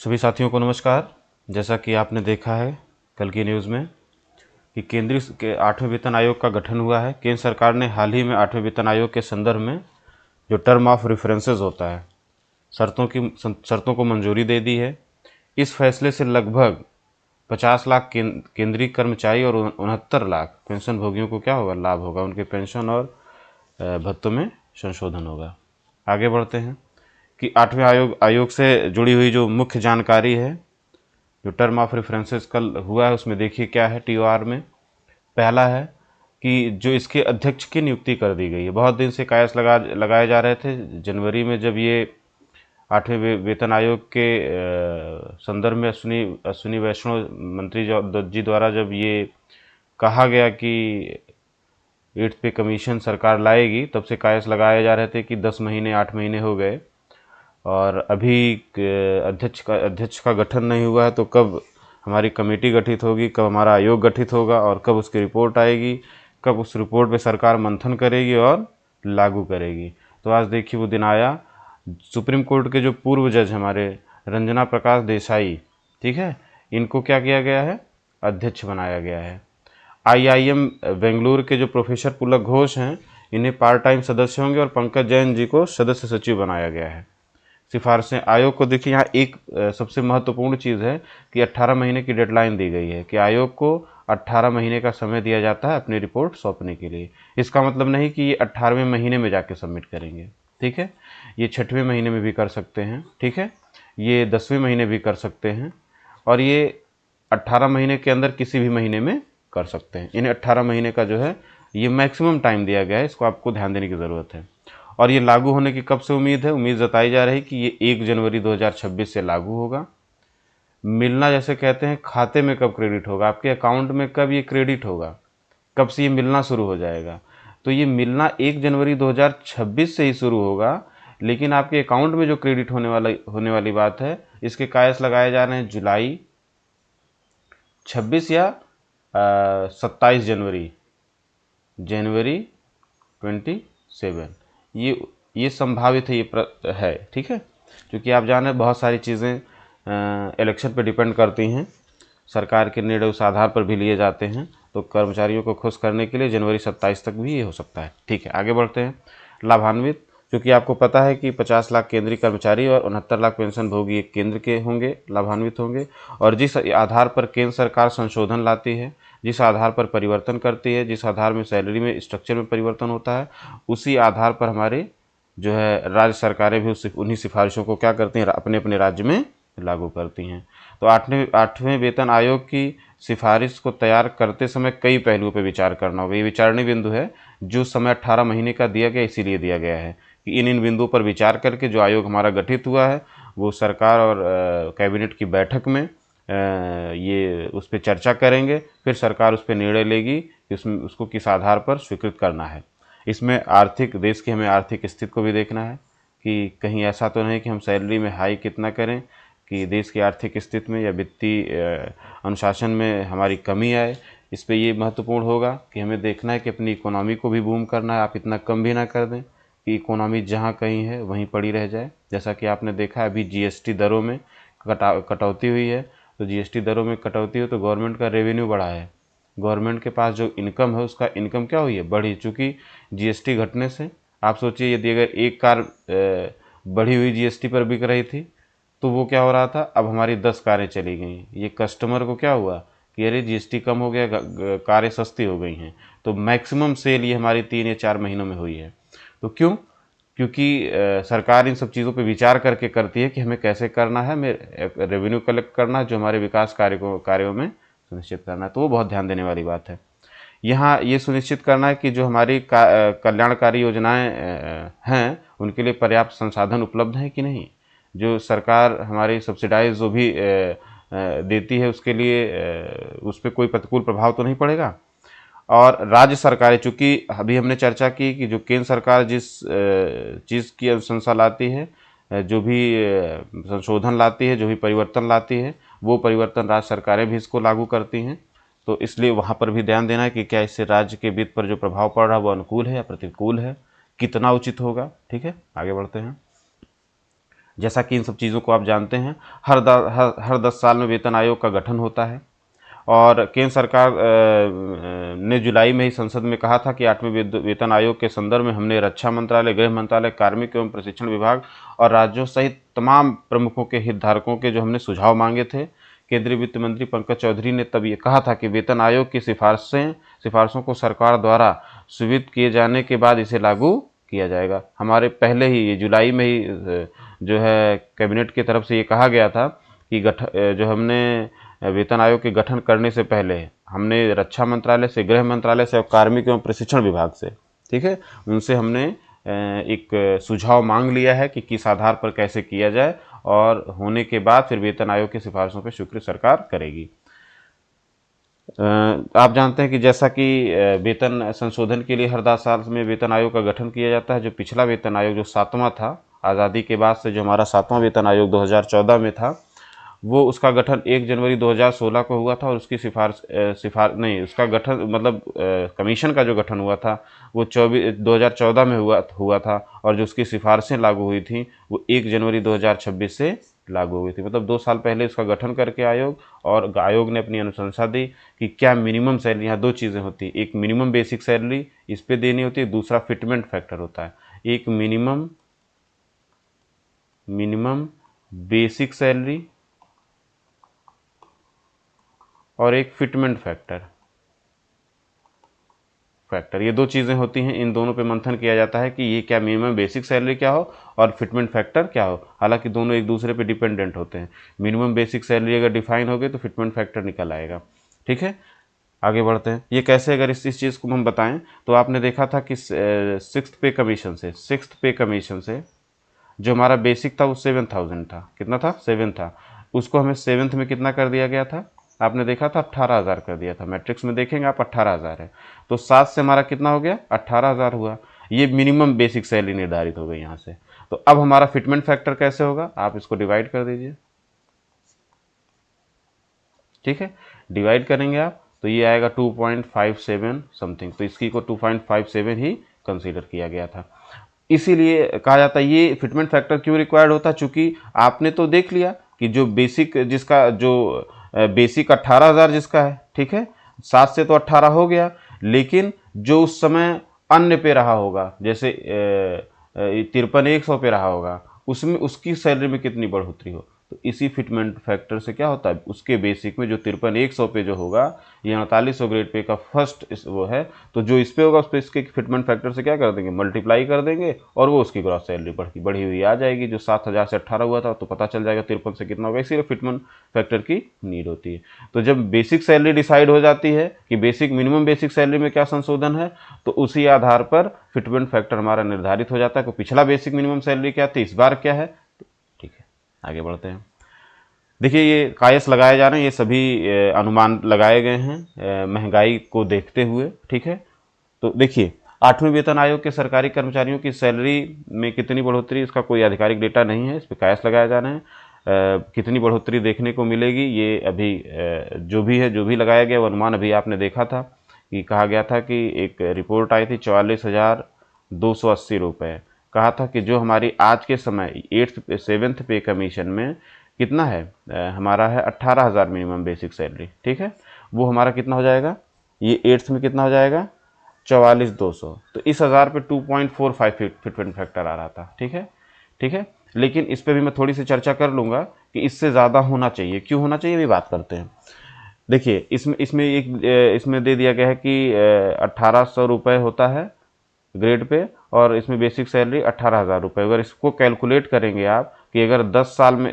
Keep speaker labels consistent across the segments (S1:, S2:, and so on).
S1: सभी साथियों को नमस्कार। जैसा कि आपने देखा है कल की न्यूज़ में कि केंद्रीय के 8वें वेतन आयोग का गठन हुआ है। केंद्र सरकार ने हाल ही में 8वें वेतन आयोग के संदर्भ में जो टर्म ऑफ रेफरेंसेस होता है, शर्तों को मंजूरी दे दी है। इस फैसले से लगभग 50 लाख केंद्रीय कर्मचारी और 69 लाख पेंशन भोगियों को क्या होगा, लाभ होगा। उनके पेंशन और भत्तों में संशोधन होगा। आगे बढ़ते हैं कि 8वें आयोग से जुड़ी हुई जो मुख्य जानकारी है, जो टर्म ऑफ रेफरेंसेस कल हुआ है, उसमें देखिए क्या है। टीओआर में पहला है कि जो इसके अध्यक्ष की नियुक्ति कर दी गई है। बहुत दिन से कयास लगाए जा रहे थे। जनवरी में जब ये 8वें वेतन आयोग के संदर्भ में अश्विनी वैष्णव मंत्री जी द्वारा जब ये कहा गया कि 8th पे कमीशन सरकार लाएगी, तब से कयास लगाए जा रहे थे कि 10 महीने 8 महीने हो गए और अभी अध्यक्ष का गठन नहीं हुआ है। तो कब हमारी कमेटी गठित होगी, कब हमारा आयोग गठित होगा और कब उसकी रिपोर्ट आएगी, कब उस रिपोर्ट पे सरकार मंथन करेगी और लागू करेगी। तो आज देखिए वो दिन आया। सुप्रीम कोर्ट के जो पूर्व जज हमारे रंजना प्रकाश देसाई, ठीक है, इनको क्या किया गया है, अध्यक्ष बनाया गया है। IIM बेंगलुरु के जो प्रोफेसर पुलक घोष हैं, इन्हें पार्ट टाइम सदस्य होंगे और पंकज जैन जी को सदस्य सचिव बनाया गया है। सिफारिशें आयोग को देखिए, यहाँ एक सबसे महत्वपूर्ण चीज़ है कि 18 महीने की डेडलाइन दी गई है कि आयोग को 18 महीने का समय दिया जाता है अपनी रिपोर्ट सौंपने के लिए। इसका मतलब नहीं कि ये 18वें महीने में जाके सबमिट करेंगे, ठीक है। ये 6वें महीने में भी कर सकते हैं, ठीक है, ये 10वें महीने भी कर सकते हैं और ये 18 महीने के अंदर किसी भी महीने में कर सकते हैं। इन्हें 18 महीने का जो है ये मैक्सिमम टाइम दिया गया है। इसको आपको ध्यान देने की ज़रूरत है। और ये लागू होने की कब से उम्मीद है, उम्मीद जताई जा रही कि ये 1 जनवरी 2026 से लागू होगा। मिलना जैसे कहते हैं, खाते में कब क्रेडिट होगा, आपके अकाउंट में कब ये क्रेडिट होगा, कब से ये मिलना शुरू हो जाएगा। तो ये मिलना 1 जनवरी 2026 से ही शुरू होगा, लेकिन आपके अकाउंट में जो क्रेडिट होने वाली बात है, इसके कयास लगाए जा रहे हैं जुलाई 26 या 27 जनवरी 27। ये संभावित है, है, ठीक है। क्योंकि आप जाने बहुत सारी चीज़ें इलेक्शन पे डिपेंड करती हैं। सरकार के निर्णय उस आधार पर भी लिए जाते हैं। तो कर्मचारियों को खुश करने के लिए जनवरी 27 तक भी ये हो सकता है, ठीक है। आगे बढ़ते हैं। लाभान्वित, क्योंकि आपको पता है कि 50 लाख केंद्रीय कर्मचारी और 69 लाख पेंशन भोगी एक केंद्र के होंगे, लाभान्वित होंगे। और जिस आधार पर केंद्र सरकार संशोधन लाती है, जिस आधार पर परिवर्तन करती है, जिस आधार में सैलरी में स्ट्रक्चर में परिवर्तन होता है, उसी आधार पर हमारे जो है राज्य सरकारें भी उन्हीं सिफारिशों को क्या करती हैं, अपने अपने राज्य में लागू करती हैं। तो आठवें वेतन आयोग की सिफारिश को तैयार करते समय कई पहलुओं पर विचार करना होगा। ये विचारणीय बिंदु है। जो समय 18 महीने का दिया गया, इसीलिए दिया गया है कि इन बिंदुओं पर विचार करके जो आयोग हमारा गठित हुआ है, वो सरकार और कैबिनेट की बैठक में ये उस पर चर्चा करेंगे। फिर सरकार उस पर निर्णय लेगी कि उसको किस आधार पर स्वीकृत करना है। इसमें देश की हमें आर्थिक स्थिति को भी देखना है कि कहीं ऐसा तो नहीं कि हम सैलरी में हाई कितना करें कि देश की आर्थिक स्थिति में या वित्तीय अनुशासन में हमारी कमी आए। इस पे ये महत्वपूर्ण होगा कि हमें देखना है कि अपनी इकोनॉमी को भी बूम करना है। आप इतना कम भी ना कर दें कि इकोनॉमी जहाँ कहीं है वहीं पड़ी रह जाए। जैसा कि आपने देखा है, अभी जीएसटी दरों में कटौती हुई है। तो जीएसटी दरों में कटौती हो तो गवर्नमेंट का रेवेन्यू बढ़ा है। गवर्नमेंट के पास जो इनकम है, उसका इनकम क्या हुई है, बढ़ी। चूँकि जीएसटी घटने से आप सोचिए, यदि अगर एक कार बढ़ी हुई जीएसटी पर बिक रही थी तो वो क्या हो रहा था, अब हमारी 10 कारें चली गई। ये कस्टमर को क्या हुआ कि अरे जीएसटी कम हो गया, कारें सस्ती हो गई हैं। तो मैक्सिमम सेल ये हमारी 3 या 4 महीनों में हुई है। तो क्योंकि सरकार इन सब चीज़ों पे विचार करके करती है कि हमें कैसे करना है, हमें रेवेन्यू कलेक्ट करना है, जो हमारे विकास कार्यों में सुनिश्चित करना है। तो वो बहुत ध्यान देने वाली बात है। यहाँ ये सुनिश्चित करना है कि जो हमारी कल्याणकारी योजनाएं हैं, उनके लिए पर्याप्त संसाधन उपलब्ध हैं कि नहीं। जो सरकार हमारी सब्सिडाइज जो भी देती है, उसके लिए उस पर कोई प्रतिकूल प्रभाव तो नहीं पड़ेगा। और राज्य सरकारें, चूँकि अभी हमने चर्चा की कि जो केंद्र सरकार जिस चीज़ की अनुशंसा लाती है, जो भी संशोधन लाती है, जो भी परिवर्तन लाती है, वो परिवर्तन राज्य सरकारें भी इसको लागू करती हैं। तो इसलिए वहाँ पर भी ध्यान देना है कि क्या इससे राज्य के वित्त पर जो प्रभाव पड़ रहा है वो अनुकूल है या प्रतिकूल है, कितना उचित होगा, ठीक है। आगे बढ़ते हैं। जैसा कि इन सब चीज़ों को आप जानते हैं, हर 10 साल में वेतन आयोग का गठन होता है। और केंद्र सरकार ने जुलाई में ही संसद में कहा था कि 8वें वेतन आयोग के संदर्भ में हमने रक्षा मंत्रालय, गृह मंत्रालय, कार्मिक एवं प्रशिक्षण विभाग और राज्यों सहित तमाम प्रमुखों के हितधारकों के जो हमने सुझाव मांगे थे। केंद्रीय वित्त मंत्री पंकज चौधरी ने तब ये कहा था कि वेतन आयोग की सिफारिशों को सरकार द्वारा स्वीकृत किए जाने के बाद इसे लागू किया जाएगा। हमारे पहले ही ये जुलाई में ही जो है कैबिनेट की तरफ से ये कहा गया था कि जो हमने वेतन आयोग के गठन करने से पहले हमने रक्षा मंत्रालय से, गृह मंत्रालय से और कार्मिक एवं प्रशिक्षण विभाग से, ठीक है, उनसे हमने एक सुझाव मांग लिया है कि किस आधार पर कैसे किया जाए, और होने के बाद फिर वेतन आयोग की सिफारिशों पर स्वीकृत सरकार करेगी। आप जानते हैं कि जैसा कि वेतन संशोधन के लिए हर 10 साल में वेतन आयोग का गठन किया जाता है। जो पिछला वेतन आयोग जो 7वां था, आज़ादी के बाद से जो हमारा 7वां वेतन आयोग 2014 में था, वो उसका गठन 1 जनवरी 2016 को हुआ था, और उसकी उसका गठन मतलब कमीशन का जो गठन हुआ था वो 2014 में हुआ था, और जो उसकी सिफारिशें लागू हुई थी वो 1 जनवरी 2026 से लागू हुई थी। मतलब 2 साल पहले उसका गठन करके आयोग ने अपनी अनुशंसा दी कि क्या मिनिमम सैलरी, यहाँ 2 चीज़ें होती, एक मिनिमम बेसिक सैलरी इस पे देनी होती है, दूसरा फिटमेंट फैक्टर होता है। एक मिनिमम बेसिक सैलरी और एक फिटमेंट फैक्टर, ये 2 चीज़ें होती हैं। इन दोनों पे मंथन किया जाता है कि ये क्या मिनिमम बेसिक सैलरी क्या हो और फिटमेंट फैक्टर क्या हो। हालांकि दोनों एक दूसरे पे डिपेंडेंट होते हैं। मिनिमम बेसिक सैलरी अगर डिफाइन हो गई तो फिटमेंट फैक्टर निकल आएगा। ठीक है, आगे बढ़ते हैं। ये कैसे, अगर इस चीज़ को हम बताएं तो आपने देखा था कि सिक्स्थ पे कमीशन से जो हमारा बेसिक था वो 7,000 था। कितना था? 7 था। उसको हमें 7th में कितना कर दिया गया था? आपने देखा था 18,000 कर दिया था। मैट्रिक्स में देखेंगे आप 18,000 है, तो 7 से हमारा कितना हो गया? 18,000 हुआ। ये मिनिमम बेसिक सैलरी निर्धारित हो गई यहाँ से। तो अब हमारा फिटमेंट फैक्टर कैसे होगा? आप इसको डिवाइड कर दीजिए। ठीक है, डिवाइड करेंगे आप तो ये आएगा 2.57 समथिंग। तो इसकी को 2.57 ही कंसीडर किया गया था। इसीलिए कहा जाता है ये फिटमेंट फैक्टर क्यों रिक्वायर्ड होता है, चूंकि आपने तो देख लिया कि जो बेसिक जिसका जो बेसिक 18,000 जिसका है, ठीक है, 7 से तो 18 हो गया, लेकिन जो उस समय अन्य पे रहा होगा, जैसे 53,100 पे रहा होगा, उसमें उसकी सैलरी में कितनी बढ़ोतरी हो, तो इसी फिटमेंट फैक्टर से क्या होता है, उसके बेसिक में जो 53,100 पे जो होगा, ये 4800 ग्रेड पे का फर्स्ट वो है, तो जो इस पे होगा उस पर इसके फिटमेंट फैक्टर से क्या कर देंगे? मल्टीप्लाई कर देंगे, और वो उसकी ग्रॉस सैलरी बढ़ी हुई आ जाएगी। जो 7,000 से 18 हुआ था तो पता चल जाएगा 53 से कितना होगा। इसीलिए फिटमेंट फैक्टर की नीड होती है। तो जब बेसिक सैलरी डिसाइड हो जाती है कि मिनिमम बेसिक सैलरी में क्या संशोधन है, तो उसी आधार पर फिटमेंट फैक्टर हमारा निर्धारित हो जाता है कि पिछला बेसिक मिनिमम सैलरी क्या थी, इस बार क्या है। ठीक है, आगे बढ़ते हैं। देखिए ये कायस लगाए जा रहे हैं, ये सभी अनुमान लगाए गए हैं महंगाई को देखते हुए। ठीक है, तो देखिए 8वें वेतन आयोग के सरकारी कर्मचारियों की सैलरी में कितनी बढ़ोतरी, इसका कोई आधिकारिक डेटा नहीं है, इस पर कायस लगाए जा रहे हैं। कितनी बढ़ोतरी देखने को मिलेगी ये अभी जो भी लगाया गया वो अनुमान अभी आपने देखा था कि कहा गया था कि एक रिपोर्ट आई थी 44,280 रुपये। कहा था कि जो हमारी आज के समय 7th पे कमीशन में कितना है, हमारा है 18,000 मिनिमम बेसिक सैलरी। ठीक है, वो हमारा कितना हो जाएगा, ये 8th में कितना हो जाएगा? 44,200। तो इस 1000 पे 2.45 फिटमेंट फैक्टर आ रहा था। ठीक है, लेकिन इस पे भी मैं थोड़ी सी चर्चा कर लूँगा कि इससे ज़्यादा होना चाहिए, क्यों होना चाहिए भी बात करते हैं। देखिए इसमें दे दिया गया है कि 1,800 रुपये होता है ग्रेड पे, और इसमें बेसिक सैलरी 18,000 रुपये। अगर इसको कैलकुलेट करेंगे आप कि अगर 10 साल में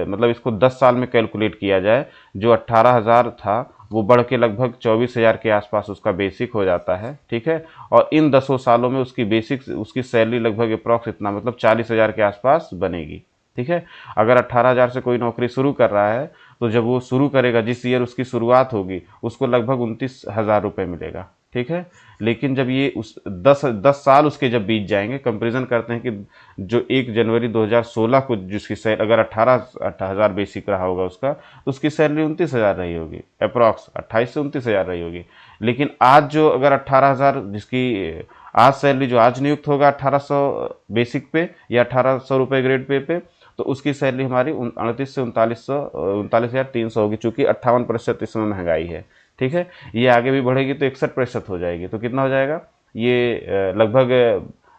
S1: मतलब इसको 10 साल में कैलकुलेट किया जाए, जो 18,000 था वो बढ़ के लगभग 24,000 के आसपास उसका बेसिक हो जाता है। ठीक है, और इन 10 सालों में उसकी सैलरी लगभग अप्रॉक्स इतना, मतलब 40,000 के आसपास बनेगी। ठीक है, अगर 18,000 से कोई नौकरी शुरू कर रहा है तो जब वो शुरू करेगा, जिस ईयर उसकी शुरुआत होगी, उसको लगभग 29,000 रुपये मिलेगा। ठीक है, लेकिन जब ये उस 10 साल उसके जब बीत जाएंगे, कंपेरिजन करते हैं कि जो 1 जनवरी 2016 को जिसकी सैलरी अगर 18,000 बेसिक रहा होगा उसका, तो उसकी सैलरी 29,000 रही होगी, अप्रॉक्स 28 से 29,000 रही होगी। लेकिन आज जो अगर 18,000 जिसकी आज सैलरी जो आज नियुक्त होगा 1,800 बेसिक पे या 1,800 रुपये ग्रेड पे तो उसकी सैलरी हमारी 38 से 39,300 होगी, चूँकि 58% इस समय महंगाई है। ठीक है, ये आगे भी बढ़ेगी तो 61% हो जाएगी, तो कितना हो जाएगा ये लगभग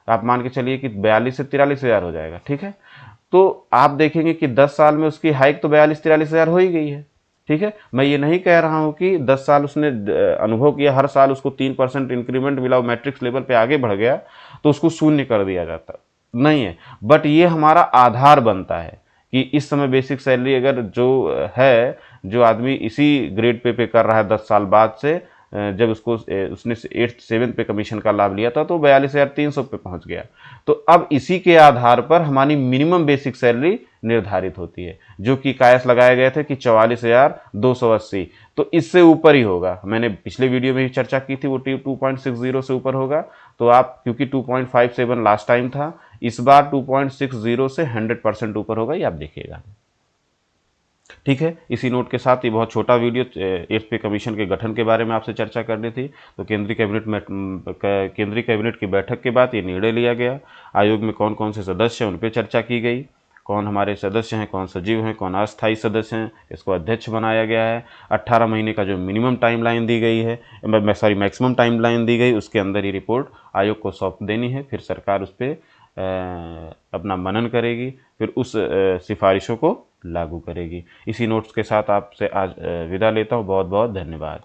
S1: आप मान के चलिए कि 42 से 43,000 हो जाएगा। ठीक है, तो आप देखेंगे कि 10 साल में उसकी हाइक तो 42-43,000 हो ही गई है। ठीक है, मैं ये नहीं कह रहा हूं कि 10 साल उसने अनुभव किया, हर साल उसको 3% इंक्रीमेंट मिला, मैट्रिक्स लेवल पे आगे बढ़ गया तो उसको शून्य कर दिया जाता, नहीं है। बट ये हमारा आधार बनता है कि इस समय बेसिक सैलरी अगर जो है, जो आदमी इसी ग्रेड पे कर रहा है 10 साल बाद से, जब उसको उसने 8th-7th पे कमीशन का लाभ लिया था तो 42,300 पे पहुंच गया। तो अब इसी के आधार पर हमारी मिनिमम बेसिक सैलरी निर्धारित होती है, जो कि कायस लगाए गए थे कि 44,280, तो इससे ऊपर ही होगा। मैंने पिछले वीडियो में भी चर्चा की थी, वो 2.60 से ऊपर होगा। तो आप, क्योंकि 2.57 लास्ट टाइम था, इस बार 2.60 से 100% ऊपर होगा, ये आप देखिएगा। ठीक है, इसी नोट के साथ ये बहुत छोटा वीडियो 8th पे कमीशन के गठन के बारे में आपसे चर्चा करनी थी। तो केंद्रीय कैबिनेट की बैठक के बाद ये निर्णय लिया गया। आयोग में कौन कौन से सदस्य हैं उन पर चर्चा की गई, कौन हमारे सदस्य हैं, कौन सचिव हैं, कौन अस्थायी सदस्य हैं, इसको अध्यक्ष बनाया गया है। 18 महीने का जो मिनिमम टाइमलाइन दी गई है, मैक्सिमम टाइमलाइन दी गई, उसके अंदर ये रिपोर्ट आयोग को सौंप देनी है। फिर सरकार उस पर अपना मनन करेगी, फिर उस सिफारिशों को लागू करेगी। इसी नोट्स के साथ आपसे आज विदा लेता हूँ। बहुत बहुत धन्यवाद।